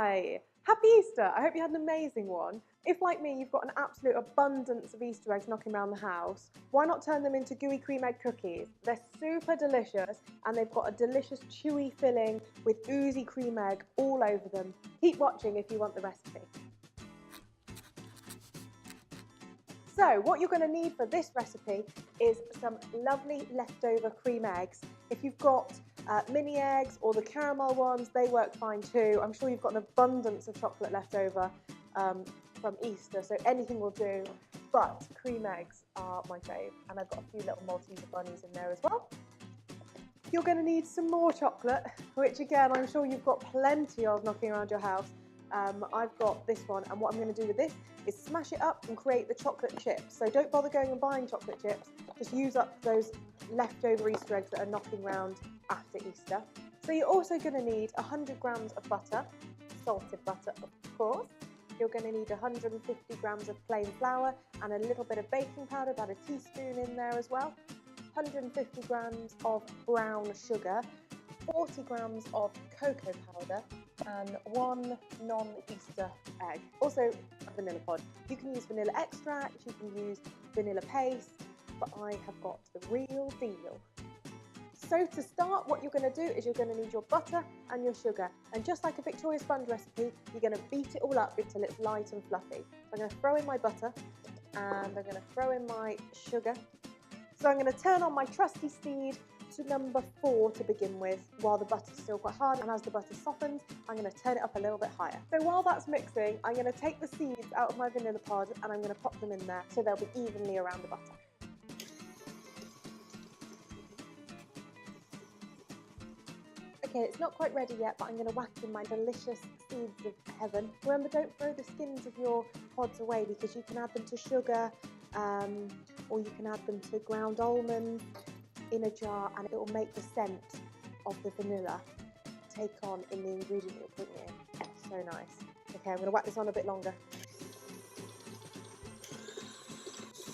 Hi! Happy Easter! I hope you had an amazing one. If, like me, you've got an absolute abundance of Easter eggs knocking around the house, why not turn them into gooey cream egg cookies? They're super delicious and they've got a delicious chewy filling with oozy cream egg all over them. Keep watching if you want the recipe. So what you're going to need for this recipe is some lovely leftover cream eggs. If you've got mini eggs or the caramel ones, they work fine too. I'm sure you've got an abundance of chocolate left over from Easter, so anything will do. But cream eggs are my fave, and I've got a few little Malteser bunnies in there as well. You're going to need some more chocolate, which again, I'm sure you've got plenty of knocking around your house. I've got this one, and what I'm going to do with this is smash it up and create the chocolate chips. So don't bother going and buying chocolate chips, just use up those leftover Easter eggs that are knocking around after Easter. So you're also going to need 100 grams of butter, salted butter of course. You're going to need 150 grams of plain flour and a little bit of baking powder, about a teaspoon in there as well. 150 grams of brown sugar, 40 grams of cocoa powder, and 1 non-Easter egg. Also a vanilla pod. You can use vanilla extract, you can use vanilla paste, but I have got the real deal. So to start, what you're going to do is you're going to need your butter and your sugar. And just like a Victoria Sponge recipe, you're going to beat it all up until it's light and fluffy. So I'm going to throw in my butter and I'm going to throw in my sugar. So I'm going to turn on my trusty speed to number 4 to begin with while the butter's still quite hard, and as the butter softens I'm going to turn it up a little bit higher. So while that's mixing, I'm going to take the seeds out of my vanilla pod and I'm going to pop them in there so they'll be evenly around the butter. Okay, it's not quite ready yet, but I'm going to whack in my delicious seeds of heaven. Remember, don't throw the skins of your pods away because you can add them to sugar or you can add them to ground almonds in a jar, and it will make the scent of the vanilla take on in the ingredient you're putting in. So nice. Okay, I'm going to whack this on a bit longer.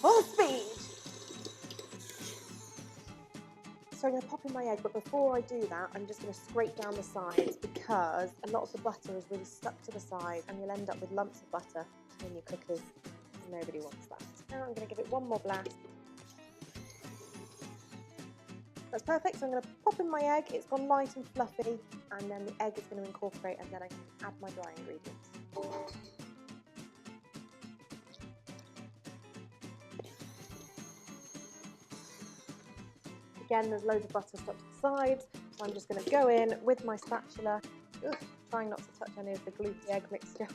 Full speed! So I'm going to pop in my egg, but before I do that, I'm just going to scrape down the sides because a lot of the butter is really stuck to the sides and you'll end up with lumps of butter in your cookies. Nobody wants that. Now I'm going to give it one more blast. That's perfect, so I'm going to pop in my egg, it's gone light and fluffy, and then the egg is going to incorporate, and then I can add my dry ingredients. Again, there's loads of butter stuck to the sides, so I'm just going to go in with my spatula, trying not to touch any of the gluty egg mixture,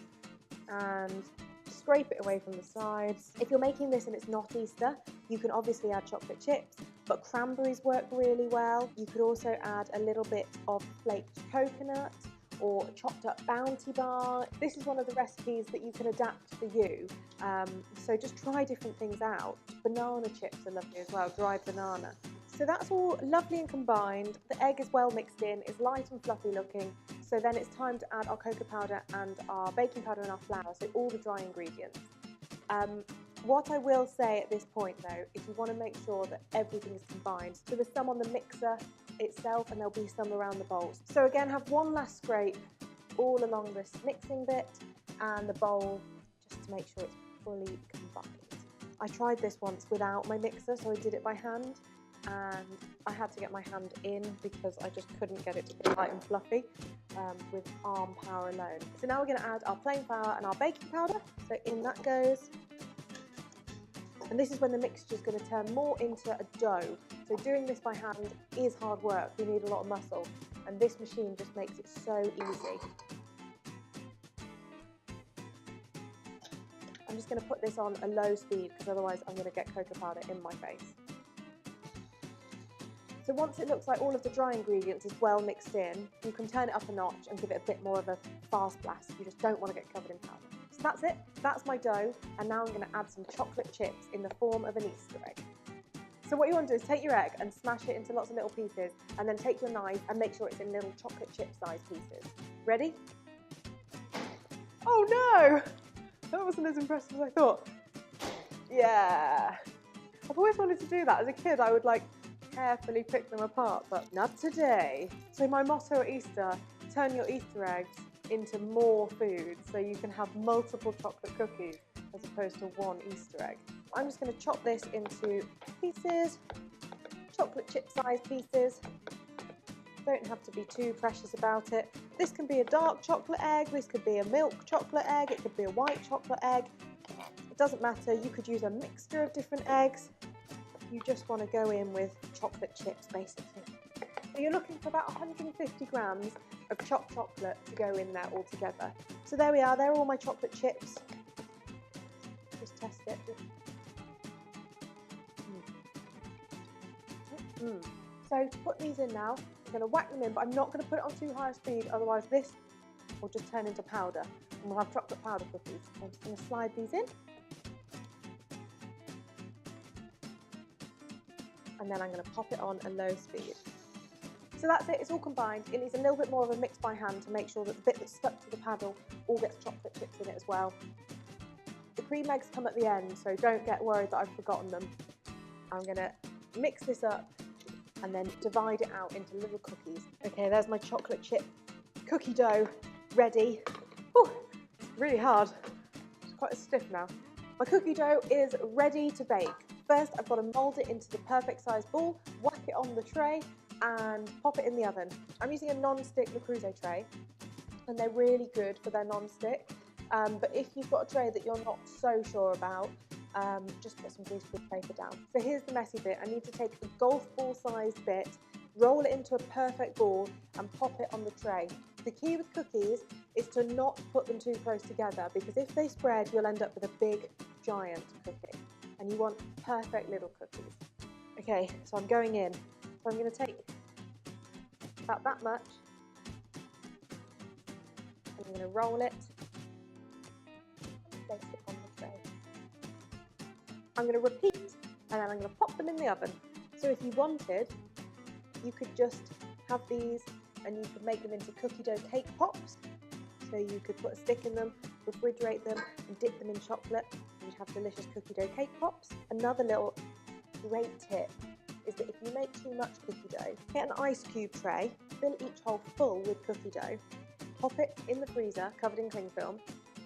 and scrape it away from the sides. If you're making this and it's not Easter, you can obviously add chocolate chips, but cranberries work really well. You could also add a little bit of flaked coconut or chopped up Bounty Bar. This is one of the recipes that you can adapt for you. So just try different things out. Banana chips are lovely as well, dried banana. So that's all lovely and combined. The egg is well mixed in, it's light and fluffy looking. So then it's time to add our cocoa powder and our baking powder and our flour, so all the dry ingredients. What I will say at this point though, is you want to make sure that everything is combined. So there's some on the mixer itself and there'll be some around the bowls. So again, have one last scrape all along this mixing bit and the bowl just to make sure it's fully combined. I tried this once without my mixer, so I did it by hand. And I had to get my hand in because I just couldn't get it to be light and fluffy with arm power alone. So now we're going to add our plain flour and our baking powder. So in that goes. And this is when the mixture is going to turn more into a dough. So doing this by hand is hard work. You need a lot of muscle. And this machine just makes it so easy. I'm just going to put this on a low speed because otherwise I'm going to get cocoa powder in my face. So once it looks like all of the dry ingredients is well mixed in, you can turn it up a notch and give it a bit more of a fast blast. You just don't want to get covered in powder. So that's it, that's my dough, and now I'm going to add some chocolate chips in the form of an Easter egg. So what you want to do is take your egg and smash it into lots of little pieces, and then take your knife and make sure it's in little chocolate chip sized pieces. Ready? Oh no! That wasn't as impressive as I thought. Yeah! I've always wanted to do that. As a kid, I would carefully pick them apart, but not today. So my motto at Easter, turn your Easter eggs into more food, so you can have multiple chocolate cookies as opposed to one Easter egg. I'm just going to chop this into pieces, chocolate chip size pieces. Don't have to be too precious about it. This can be a dark chocolate egg, this could be a milk chocolate egg, it could be a white chocolate egg. It doesn't matter, you could use a mixture of different eggs. You just want to go in with chocolate chips basically. So you're looking for about 150 grams of chopped chocolate to go in there all together. So there we are, they're all my chocolate chips. Just test it. So to put these in now, I'm going to whack them in, but I'm not going to put it on too high a speed, otherwise this will just turn into powder and we'll have chocolate powder cookies. So I'm just going to slide these in. And then I'm going to pop it on a low speed. So that's it, it's all combined. It needs a little bit more of a mix by hand to make sure that the bit that's stuck to the paddle all gets chocolate chips in it as well. The cream eggs come at the end, so don't get worried that I've forgotten them. I'm going to mix this up and then divide it out into little cookies. Okay, there's my chocolate chip cookie dough ready. Whew, it's really hard. It's quite stiff now. My cookie dough is ready to bake. First, I've got to mould it into the perfect size ball, whack it on the tray and pop it in the oven. I'm using a non-stick Le Creuset tray and they're really good for their non-stick. But if you've got a tray that you're not so sure about, just put some greaseproof paper down. So here's the messy bit. I need to take a golf ball sized bit, roll it into a perfect ball and pop it on the tray. The key with cookies is to not put them too close together, because if they spread, you'll end up with a big, giant cookie. And you want perfect little cookies. Okay, so I'm going in. So I'm going to take about that much. I'm going to roll it. Place it on the tray. I'm going to repeat, and then I'm going to pop them in the oven. So if you wanted, you could just have these and you could make them into cookie dough cake pops. So you could put a stick in them, refrigerate them and dip them in chocolate. You'd have delicious cookie dough cake pops. Another little great tip is that if you make too much cookie dough, get an ice cube tray, fill each hole full with cookie dough, pop it in the freezer covered in cling film,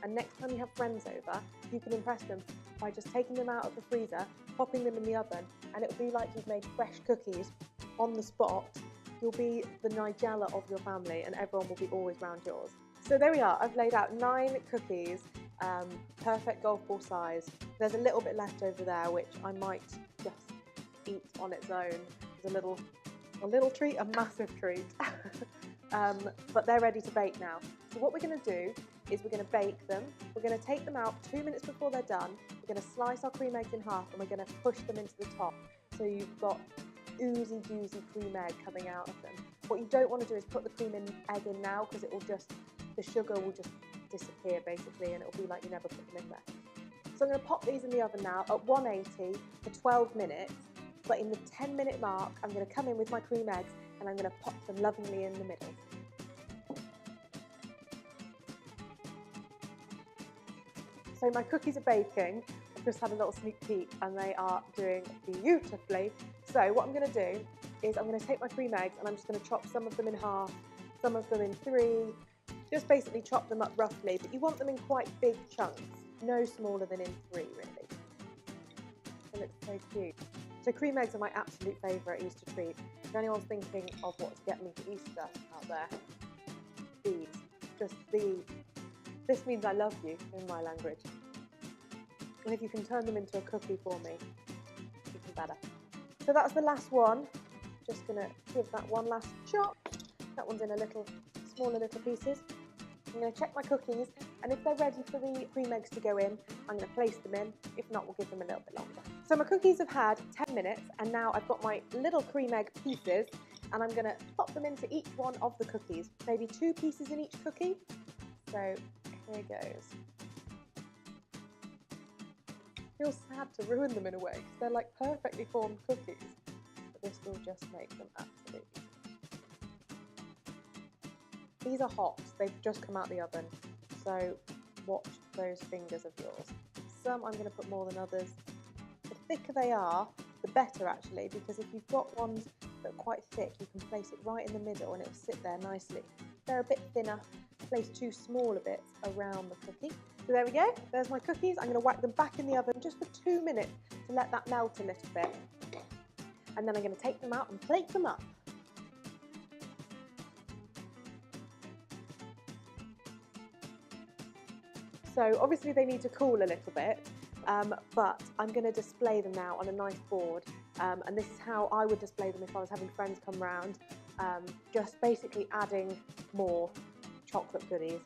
and next time you have friends over, you can impress them by just taking them out of the freezer, popping them in the oven, and it'll be like you've made fresh cookies on the spot. You'll be the Nigella of your family and everyone will be always round yours. So there we are, I've laid out 9 cookies, perfect golf ball size. There's a little bit left over there which I might just eat on its own as a little treat, a massive treat. But they're ready to bake now. So what we're going to do is we're going to bake them. We're going to take them out 2 minutes before they're done. We're going to slice our cream eggs in half and we're going to push them into the top. So you've got oozy doozy cream egg coming out of them. What you don't want to do is put the cream egg in now, because the sugar will just disappear basically and it'll be like you never put them in there. So I'm going to pop these in the oven now at 180 for 12 minutes. But in the 10-minute mark, I'm going to come in with my cream eggs and I'm going to pop them lovingly in the middle. So my cookies are baking. I've just had a little sneak peek and they are doing beautifully. So what I'm going to do is I'm going to take my cream eggs and I'm just going to chop some of them in half, some of them in 3, just basically chop them up roughly, but you want them in quite big chunks, no smaller than in 3 really. It looks so cute. So cream eggs are my absolute favourite Easter treat. If anyone's thinking of what to get me for Easter out there, these, just these. This means I love you in my language. And if you can turn them into a cookie for me, even better. So that's the last one. Just gonna give that one last chop. That one's in smaller little pieces. I'm going to check my cookies, and if they're ready for the cream eggs to go in, I'm going to place them in. If not, we'll give them a little bit longer. So my cookies have had 10 minutes, and now I've got my little cream egg pieces, and I'm going to pop them into each one of the cookies. Maybe 2 pieces in each cookie. So here goes. Feels sad to ruin them in a way, because they're like perfectly formed cookies. But this will just make them absolutely. These are hot, they've just come out the oven, so watch those fingers of yours. Some I'm going to put more than others. The thicker they are, the better actually, because if you've got ones that are quite thick, you can place it right in the middle and it'll sit there nicely. If they're a bit thinner, place 2 smaller bits around the cookie. So there we go, there's my cookies. I'm going to whack them back in the oven just for 2 minutes to let that melt a little bit. And then I'm going to take them out and plate them up. So obviously they need to cool a little bit, but I'm going to display them now on a nice board. And this is how I would display them if I was having friends come round, just basically adding more chocolate goodies.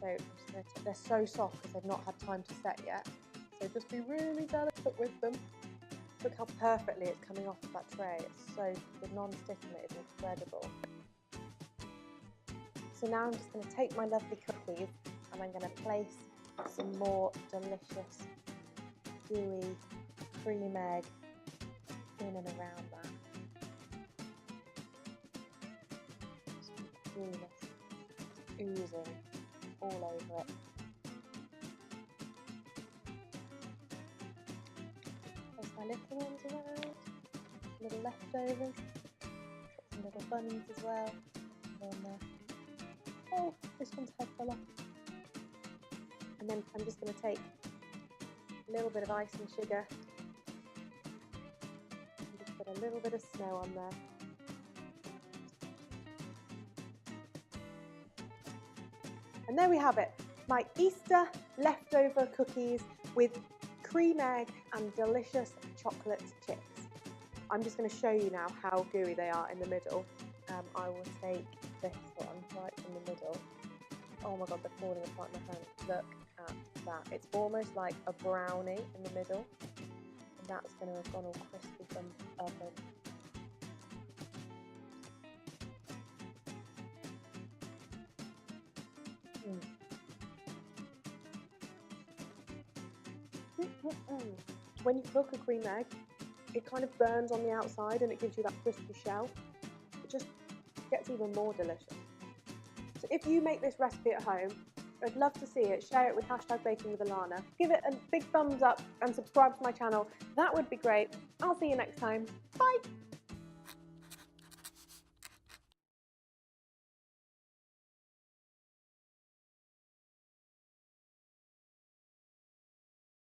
So I'm just going to, they're so soft because they've not had time to set yet. So just be really delicate with them. Look how perfectly it's coming off of that tray. It's so, the non-stick in it is incredible. So now I'm just going to take my lovely cookies and I'm going to place some more delicious, gooey cream egg in and around that. Just oozing all over it. There's my little ones around, little leftovers, got some little bunnies as well. And then, oh, this one's head fell off. And then I'm just going to take a little bit of icing sugar and just put a little bit of snow on there. And there we have it, my Easter leftover cookies with cream egg and delicious chocolate chips. I'm just going to show you now how gooey they are in the middle. I will take this one right in the middle. Oh my god, they're falling apart in my hand. Look at that. It's almost like a brownie in the middle. And that's going to have gone all crispy from the oven. When you cook a cream egg, it kind of burns on the outside and it gives you that crispy shell. It just gets even more delicious. So if you make this recipe at home, I'd love to see it. Share it with #BakingWithAlana. Give it a big thumbs up and subscribe to my channel. That would be great. I'll see you next time. Bye!